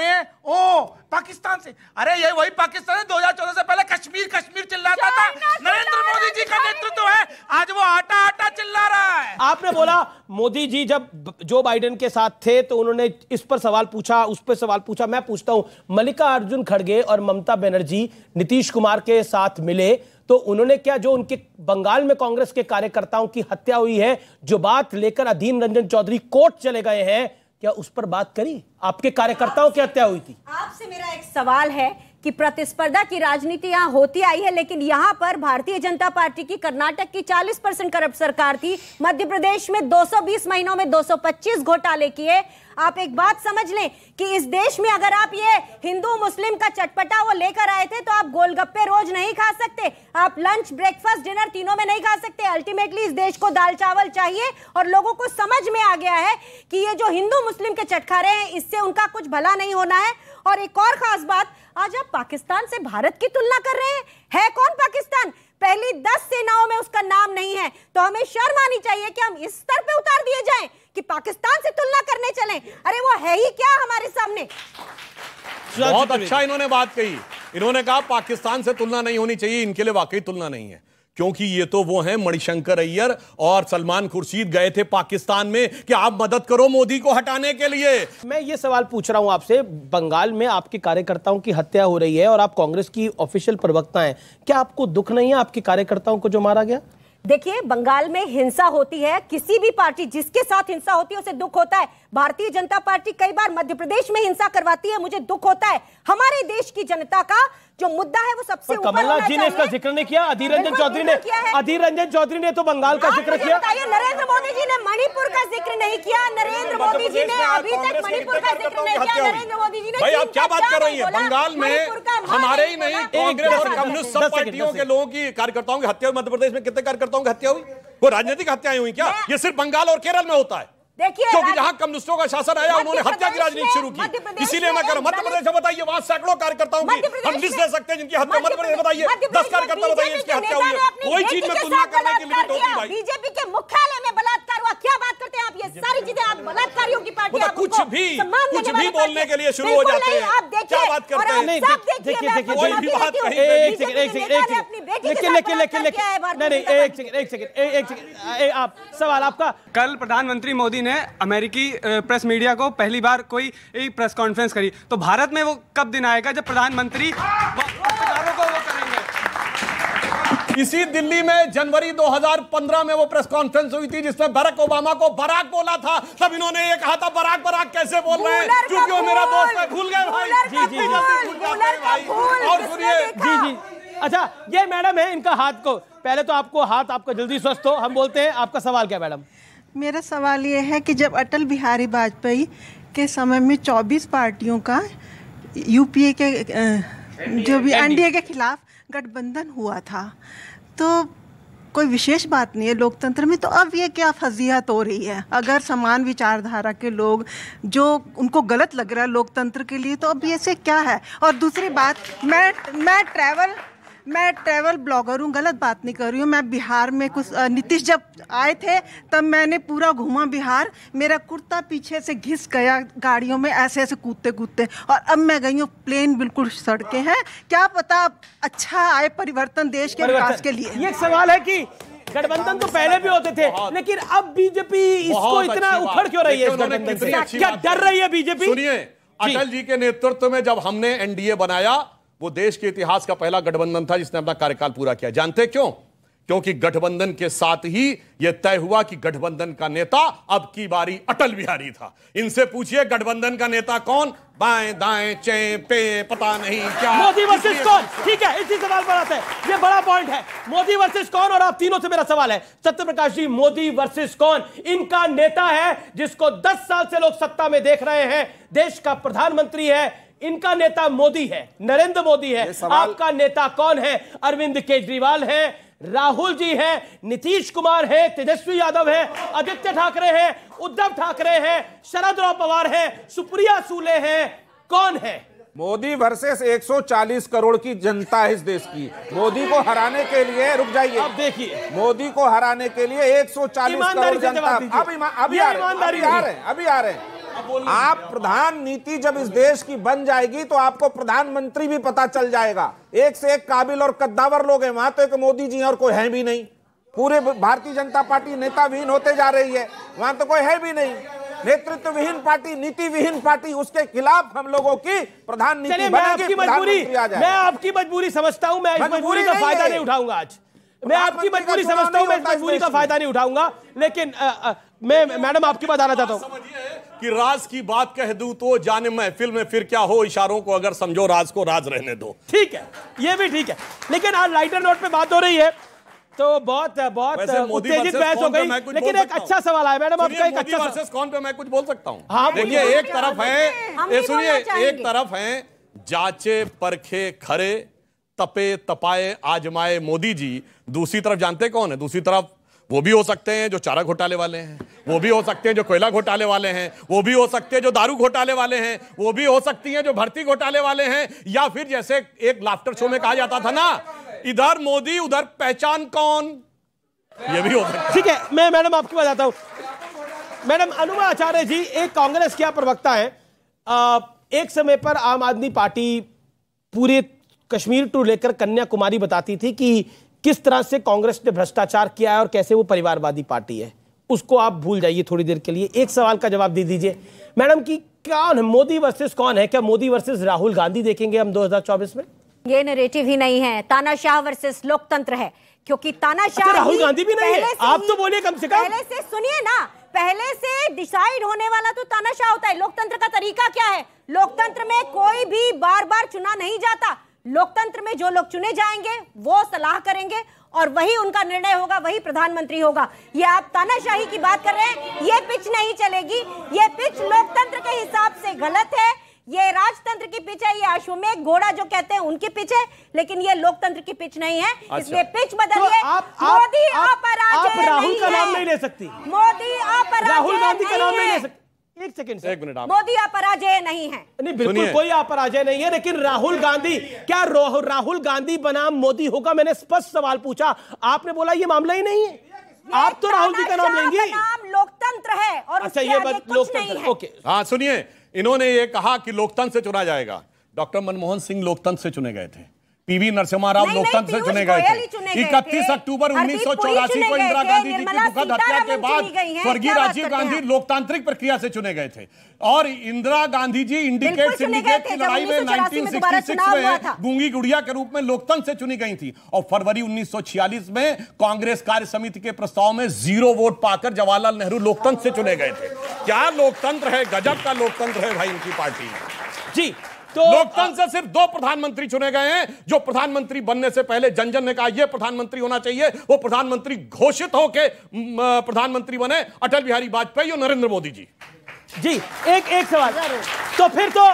रहे हैं ओ पाकिस्तान से। अरे ये वही पाकिस्तान है 2014 से पहले कश्मीर कश्मीर चिल्लाता था। नरेंद्र मोदी जी का नेतृत्व है, आज वो आटा आटा चिल्ला रहा है। आपने बोला मोदी जी जब जो बाइडेन के साथ थे तो उन्होंने इस पर सवाल पूछा, उस पर सवाल पूछा। मैं पूछता हूं, मल्लिकार्जुन खड़गे और ममता बनर्जी नीतीश कुमार के साथ मिले तो उन्होंने क्या, जो उनके बंगाल में कांग्रेस के कार्यकर्ताओं की हत्या हुई है, जो बात लेकर अधीर रंजन चौधरी कोर्ट चले गए हैं, क्या उस पर बात करी? आपके कार्यकर्ताओं की हत्या हुई थी। आपसे मेरा एक सवाल है कि प्रतिस्पर्धा की राजनीति यहाँ होती आई है, लेकिन यहाँ पर भारतीय जनता पार्टी की कर्नाटक की 40% करप्ट सरकार थी, मध्य प्रदेश में 220 महीनों में 225 घोटाले किए। आप एक बात समझ लें कि इस देश में अगर आप ये हिंदू मुस्लिम का चटपटा वो लेकर आए थे तो आप गोलगप्पे रोज नहीं खा सकते, आप लंच ब्रेकफास्ट डिनर तीनों में नहीं खा सकते। अल्टीमेटली इस देश को दाल चावल चाहिए और लोगों को समझ में आ गया है कि ये जो हिंदू मुस्लिम के चटखारे हैं इससे उनका कुछ भला नहीं होना है। और एक और खास बात, आज आप पाकिस्तान से भारत की तुलना कर रहे हैं, है कौन पाकिस्तान? पहली 10 सेनाओं में उसका नाम नहीं है, तो हमें शर्म आनी चाहिए कि हम इस स्तर पे उतार दिए जाएं कि पाकिस्तान से तुलना करने चलें। अरे वो है ही क्या हमारे सामने। बहुत अच्छा इन्होंने बात कही, इन्होंने कहा पाकिस्तान से तुलना नहीं होनी चाहिए, इनके लिए वाकई तुलना नहीं है, क्योंकि ये तो वो हैं मणिशंकर अय्यर और सलमान खुर्शीद गए थे पाकिस्तान में कि आप मदद करो मोदी को हटाने के लिए। मैं ये सवाल पूछ रहा हूं आपसे, बंगाल में आपके कार्यकर्ताओं की हत्या हो रही है और आप कांग्रेस की ऑफिशियल प्रवक्ता हैं, क्या आपको दुख नहीं है आपके कार्यकर्ताओं को जो मारा गया? देखिए, बंगाल में हिंसा होती है, किसी भी पार्टी जिसके साथ हिंसा होती है उसे दुख होता है। भारतीय जनता पार्टी कई बार मध्य प्रदेश में हिंसा करवाती है, मुझे दुख होता है। हमारे देश की जनता का जो मुद्दा है वो सबसे ऊपर होना चाहिए। कमलनाथ जी ने इसका जिक्र नहीं किया, अधीर रंजन चौधरी ने तो बंगाल का जिक्र किया। नरेंद्र मोदी जी ने मणिपुर का जिक्र नहीं किया, नरेंद्र मोदी जी ने अभी तक मणिपुर का जिक्र नहीं किया। नरेंद्र मोदी जी ने, भाई आप क्या बात कर रही है? बंगाल में हमारे ही नहीं, कांग्रेस और कम्युनिस्ट सब पार्टियों के लोगों की कार्यकर्ताओं की हत्या हुई। मध्य प्रदेश में कितने कार्यकर्ताओं की हत्या हुई? वो राजनीतिक हत्याएं हुई क्या? ये सिर्फ बंगाल और केरल में होता है, क्योंकि जहां कम्युनिस्टों का शासन आया उन्होंने हत्या की राजनीति शुरू की। इसीलिए मैं कह रहा हूं मध्य प्रदेश में बताइए, वहां सैकड़ों कार्यकर्ताओं की हम लिस्ट ले सकते हैं जिनकी हत्या। मध्य प्रदेश बताइए 10 कार्यकर्ता बताइए जिनकी हत्या हुई है। कोई चीज में तुलना करने की लिमिट होती है भाई। बीजेपी के मुख्यालय में बलात्कार हुआ, क्या बात करते हैं आप? ये सारी चीजें आप बलात्कारियों की पार्टी, कुछ भी बोलने के लिए शुरू हो जाते हैं। आप देखिए, क्या बात करते हैं? कोई भी बात कहीं आप सवाल आपका। कल प्रधानमंत्री मोदी ने अमेरिकी प्रेस मीडिया को पहली बार कोई एक प्रेस कॉन्फ्रेंस करी, तो भारत में वो कब दिन आएगा जब प्रधानमंत्री पत्रकारों को वो करेंगे? इसी दिल्ली में जनवरी 2015 में वो प्रेस कॉन्फ्रेंस हुई थी जिसमें बराक ओबामा को बराक बोला था। तब इन्होंने ये कहा था बराक बराक कैसे बोल रहे हैं, क्योंकि वो मेरा दोस्त है। भूल गए भाई? जी। और सुनिए जी। अच्छा, ये मैडम है, इनका हाथ को पहले तो आपको हाथ आपका जल्दी स्वस्थ हो, हम बोलते हैं। आपका सवाल क्या मैडम? मेरा सवाल ये है कि जब अटल बिहारी वाजपेयी के समय में 24 पार्टियों का यूपीए के जो भी एनडीए के खिलाफ गठबंधन हुआ था, तो कोई विशेष बात नहीं है लोकतंत्र में, तो अब ये क्या फजीहत हो रही है? अगर समान विचारधारा के लोग जो उनको गलत लग रहा है लोकतंत्र के लिए, तो अब ये से क्या है? और दूसरी बात, मैं ट्रैवल ब्लॉगर हूँ, गलत बात नहीं कर रही हूँ। मैं बिहार में कुछ नीतीश जब आए थे तब मैंने पूरा घूमा बिहार, मेरा कुर्ता पीछे से घिस गया गाड़ियों में ऐसे ऐसे कूदते कूदते, और अब मैं गई हूँ प्लेन बिल्कुल सड़कें हैं। क्या पता अच्छा आए परिवर्तन देश के विकास के लिए। ये एक सवाल है कि गठबंधन तो पहले भी होते थे, लेकिन अब बीजेपी इसको इतना उखड़ क्यों रही है? क्या डर रही है बीजेपी? सुनिए, अटल जी के नेतृत्व में जब हमने एनडीए बनाया, वो देश के इतिहास का पहला गठबंधन था जिसने अपना कार्यकाल पूरा किया। जानते क्यों? क्योंकि गठबंधन के साथ ही यह तय हुआ कि गठबंधन का नेता अब की बारी अटल बिहारी था। इनसे पूछिए गठबंधन का नेता कौन? बाएं दाएं चे पे पता नहीं क्या, मोदी वर्सेस कौन? ठीक है, इसी सवाल पर आते हैं। ये बड़ा पॉइंट है, मोदी वर्सेस कौन। और आप तीनों से मेरा सवाल है, सत्यप्रकाश जी, मोदी वर्सेस कौन? इनका नेता है जिसको 10 साल से लोग सत्ता में देख रहे हैं, देश का प्रधानमंत्री है, इनका नेता मोदी है, नरेंद्र मोदी है। आपका नेता कौन है? अरविंद केजरीवाल है, राहुल जी हैं, नीतीश कुमार है, तेजस्वी यादव है, आदित्य ठाकरे हैं, उद्धव ठाकरे हैं, शरद पवार हैं, सुप्रिया सूले हैं। कौन है? मोदी वर्सेस 140 करोड़ की जनता है इस देश की। मोदी को हराने के लिए, रुक जाइए, अब देखिए, मोदी को हराने के लिए 140 करोड़ जनता। अभी आ रहे हैं। आप प्रधान नीति जब इस देश की बन जाएगी तो आपको प्रधानमंत्री भी पता चल जाएगा। एक से एक काबिल और कद्दावर लोग हैं वहां, तो एक मोदी जी और कोई है भी नहीं। पूरे भारतीय जनता पार्टी नेता विहीन होते जा रही है, वहां तो कोई है भी नहीं। नेतृत्व विहीन पार्टी, नीति विहीन पार्टी, उसके खिलाफ हम लोगों की प्रधान नीति बनेगी, प्रधानमंत्री आ जाएगा। मैं आपकी मजबूरी समझता हूं, मैं इस मजबूरी का फायदा नहीं उठाऊंगा आज। मैं आपकी मजबूरी समझता हूं, मैं इस मजबूरी का फायदा नहीं उठाऊंगा, लेकिन मैं मैडम आपकी बात आना चाहता हूं। समझिए कि राज की बात कह दूं तो जाने महफिल में फिर क्या हो, इशारों को अगर समझो राज को राज रहने दो। ठीक है, ये भी ठीक है, लेकिन आज लाइटर नोट पे बात हो रही है तो बहुत उत्तेजित बहस हो गई। लेकिन एक अच्छा सवाल है मैडम आपका, एक अच्छा वर्सेस कौन पे मैं कुछ बोल सकता हूं। हाँ, देखिए एक तरफ है, सुनिए, एक तरफ है जांचे परखे खरे तपे तपाए आजमाए मोदी जी, दूसरी तरफ जानते कौन है? दूसरी तरफ वो भी हो सकते हैं जो चारा घोटाले वाले हैं, वो भी हो सकते हैं जो कोयला घोटाले वाले हैं, वो भी हो सकते हैं जो दारू घोटाले वाले हैं, वो भी हो सकती हैं जो भर्ती घोटाले वाले हैं, या फिर जैसे एक लाफ्टर शो में कहा जाता था ना, इधर मोदी उधर पहचान कौन, ये भी हो सकता है। ठीक है, मैं मैडम आपकी बात आता हूं। मैडम अनुमा आचार्य जी एक कांग्रेस के प्रवक्ता है, एक समय पर आम आदमी पार्टी पूरे कश्मीर टू लेकर कन्याकुमारी बताती थी कि किस तरह से कांग्रेस ने भ्रष्टाचार किया है और कैसे वो परिवारवादी पार्टी है। उसको आप भूल जाइए थोड़ी देर के लिए, एक सवाल का जवाब दे दीजिए मैडम कि कौन है मोदी वर्सेस कौन है? क्या मोदी वर्सेस राहुल गांधी देखेंगे हम 2024 में? ये नैरेटिव ही नहीं है, तानाशाह वर्सेस लोकतंत्र है, क्योंकि तानाशाह राहुल गांधी भी नहीं है, आप तो बोलिए कम से कम। पहले से सुनिए ना, पहले से डिसाइड होने वाला तो तानाशाह होता है। लोकतंत्र का तरीका क्या है? लोकतंत्र में कोई भी बार बार चुना नहीं जाता। लोकतंत्र में जो लोग चुने जाएंगे वो सलाह करेंगे और वही उनका निर्णय होगा, वही प्रधानमंत्री होगा। ये आप तानाशाही की बात कर रहे हैं, ये पिच नहीं चलेगी। ये पिच लोकतंत्र के हिसाब से गलत है, ये राजतंत्र की पिच है, ये अश्वमेध घोड़ा जो कहते हैं उनकी पिच है, लेकिन ये लोकतंत्र की पिच नहीं है। इसलिए पिच बदलिए। मोदी अपराजय नहीं है। राहुल का नाम नहीं ले सकती, मोदी अपराजय राहुल गांधी का नाम नहीं ले सकती। एक सेकंड, एक मिनट, मोदी अपराजय नहीं है। नहीं, बिल्कुल कोई अपराजय नहीं है, लेकिन राहुल गांधी, क्या राहुल गांधी बनाम मोदी होगा? मैंने स्पष्ट सवाल पूछा, आपने बोला ये मामला ही नहीं है। आप तो राहुल जी का नाम लेंगे। नाम लोकतंत्र है और अच्छा, ये बात लोकतंत्र, ओके। हाँ सुनिए, इन्होंने ये कहा कि लोकतंत्र से चुना जाएगा। डॉक्टर मनमोहन सिंह लोकतंत्र से चुने गए थे, पीवी नरसिम्हा राव लोकतंत्र से चुने गए थे। 31 अक्टूबर 1984 को इंदिरा गांधी जी की दुखद हत्या के बाद स्वर्गीय राजीव गांधी लोकतांत्रिक प्रक्रिया से चुने गए थे, और इंदिरा गांधी जी इंडिकेट सिंडिकेट की लड़ाई में 1966 में गूंगी गुड़िया के रूप में लोकतंत्र से चुनी गई थी, और फरवरी 1946 में कांग्रेस कार्य समिति के प्रस्ताव में 0 वोट पाकर जवाहरलाल नेहरू लोकतंत्र से चुने गए थे। क्या लोकतंत्र है, गजब का लोकतंत्र है भाई इनकी पार्टी जी। तो लोकतंत्र से सिर्फ 2 प्रधानमंत्री चुने गए हैं, जो प्रधानमंत्री बनने से पहले जन जन ने कहा यह प्रधानमंत्री होना चाहिए, वो प्रधानमंत्री घोषित होकर प्रधानमंत्री बने, अटल बिहारी वाजपेयी और नरेंद्र मोदी जी। जी एक सवाल, तो फिर तो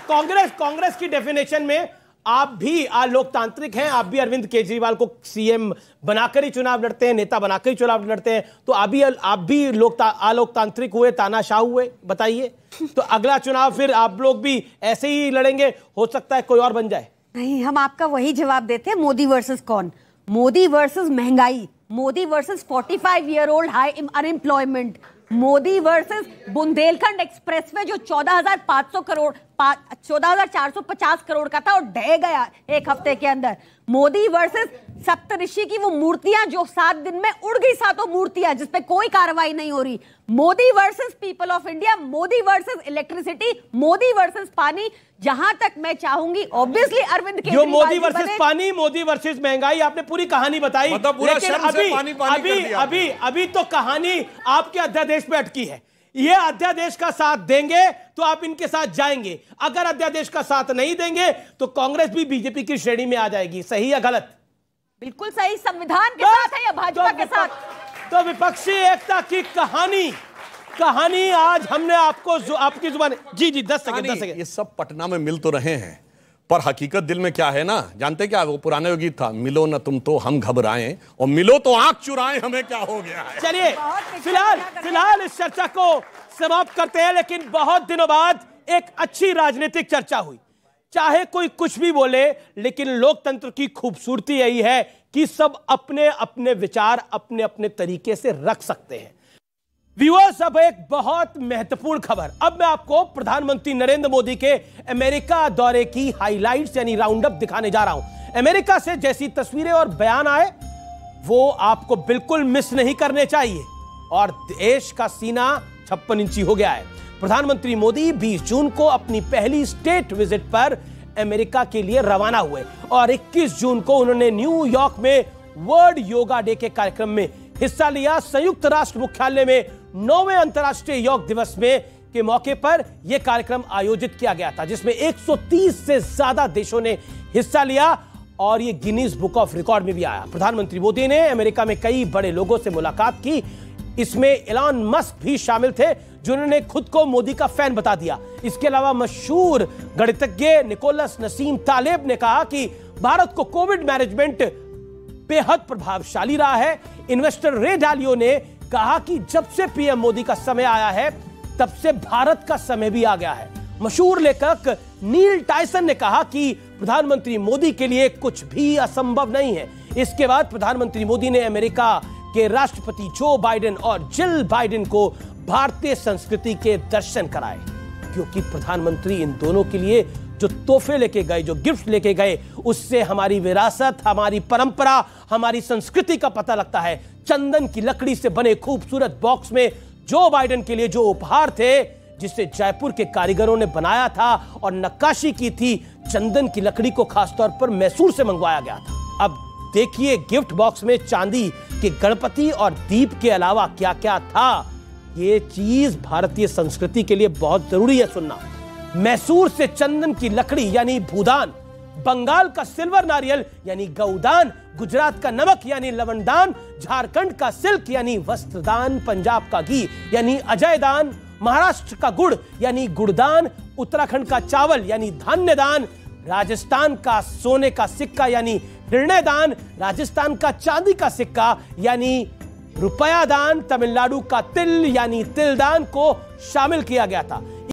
कांग्रेस की डेफिनेशन में आप भी लोकतांत्रिक हैं, आप भी अरविंद केजरीवाल को सीएम बनाकर ही चुनाव लड़ते हैं, नेता बनाकर ही चुनाव लड़ते हैं, तो आप भी अलोकतांत्रिक हुए, तानाशाह हुए, बताइए। तो अगला चुनाव फिर आप लोग भी ऐसे ही लड़ेंगे? हो सकता है कोई और बन जाए। नहीं, हम आपका वही जवाब देते हैं, मोदी वर्सेस कौन? मोदी वर्सेस महंगाई, Modi versus 45 year old high unemployment, Modi versus Bundelkhand expressway जो 14,450 करोड़ का था और ढह गया एक हफ्ते के अंदर, मोदी वर्सेस सप्तऋषि की वो मूर्तियां जो 7 दिन में उड़ गई, 7 मूर्तियां जिस पे कोई कार्रवाई नहीं हो रही, Modi versus people of India, Modi versus electricity, Modi versus पानी। जहां तक मैं चाहूंगी ऑब्वियसली अरविंद केजरीवाल, मोदी वर्सेस पानी, मोदी वर्सेस महंगाई, आपने पूरी कहानी बताई, मतलब लेकिन अभी तो कहानी आपके अध्यादेश पे अटकी है। ये अध्यादेश का साथ देंगे तो आप इनके साथ जाएंगे, अगर अध्यादेश का साथ नहीं देंगे तो कांग्रेस भी बीजेपी की श्रेणी में आ जाएगी। सही या गलत? बिल्कुल सही, संविधान के साथ है या भाजपा के साथ? तो विपक्षी एकता की कहानी आज हमने आपको आपकी जुबान। जी 10 सेकंड। ये सब पटना में मिल तो रहे हैं, पर हकीकत दिल में क्या है ना, जानते क्या? वो पुराने वो गीत था, मिलो न तुम तो हम घबराएं, और मिलो तो आंख चुराएं, हमें क्या हो गया है। चलिए फिलहाल इस चर्चा को समाप्त करते हैं, लेकिन बहुत दिनों बाद एक अच्छी राजनीतिक चर्चा हुई। चाहे कोई कुछ भी बोले, लेकिन लोकतंत्र की खूबसूरती यही है कि सब अपने अपने विचार अपने अपने तरीके से रख सकते हैं। व्यूअर्स, अब एक बहुत महत्वपूर्ण खबर। अब मैं आपको प्रधानमंत्री नरेंद्र मोदी के अमेरिका दौरे की हाइलाइट्स यानी राउंड अप दिखाने जा रहा हूं। अमेरिका से जैसी तस्वीरें और बयान आए वो आपको बिल्कुल मिस नहीं करने चाहिए। और देश का सीना 56 इंची हो गया है। प्रधानमंत्री मोदी 20 जून को अपनी पहली स्टेट विजिट पर अमेरिका के लिए रवाना हुए और 21 जून को उन्होंने न्यूयॉर्क में वर्ल्ड योगा डे के कार्यक्रम में हिस्सा लिया। संयुक्त राष्ट्र मुख्यालय में 9वें अंतर्राष्ट्रीय योग दिवस में के मौके पर यह कार्यक्रम आयोजित किया गया था, जिसमें 130 से ज्यादा देशों ने हिस्सा लिया और यह गिनीज बुक ऑफ रिकॉर्ड में भी आया। प्रधानमंत्री मोदी ने अमेरिका में कई बड़े लोगों से मुलाकात की। इसमें एलन मस्क भी शामिल थे, जिन्होंने खुद को मोदी का फैन बता दिया। इसके अलावा मशहूर गणितज्ञ निकोलस नसीम तालेब ने कहा कि भारत को कोविड मैनेजमेंट बेहद प्रभावशाली रहा है। इन्वेस्टर रे डालियो ने कहा कि जब से पीएम मोदी का समय आया है तब से भारत का समय भी आ गया है। मशहूर लेखक नील टायसन ने कहा कि प्रधानमंत्री मोदी के लिए कुछ भी असंभव नहीं है। इसके बाद प्रधानमंत्री मोदी ने अमेरिका के राष्ट्रपति जो बाइडेन और जिल बाइडेन को भारतीय संस्कृति के दर्शन कराए, क्योंकि प्रधानमंत्री इन दोनों के लिए जो तोहफे लेके गए, जो गिफ्ट लेके गए, उससे हमारी विरासत, हमारी परंपरा, हमारी संस्कृति का पता लगता है। चंदन की लकड़ी से बने खूबसूरत बॉक्स में जो बाइडेन के लिए जो उपहार थे, जिसे जयपुर के कारीगरों ने बनाया था और नक्काशी की थी, चंदन की लकड़ी को खासतौर पर मैसूर से मंगवाया गया था। अब देखिए गिफ्ट बॉक्स में चांदी के गणपति और दीप के अलावा क्या क्या था। ये चीज भारतीय संस्कृति के लिए बहुत जरूरी है सुनना। मैसूर से चंदन की लकड़ी यानी भूदान, बंगाल का सिल्वर नारियल यानी गौदान, गुजरात का नमक यानी लवणदान, झारखंड का सिल्क यानी वस्त्रदान, पंजाब का घी यानी अजयदान, महाराष्ट्र का गुड़ यानी गुड़दान, उत्तराखंड का चावल यानी धान्यदान, राजस्थान का सोने का सिक्का यानी हृदयदान, राजस्थान का चांदी का सिक्का यानी रुपया दान, तमिलनाडु का तिल यानी तिलदान को शामिल किया गया था।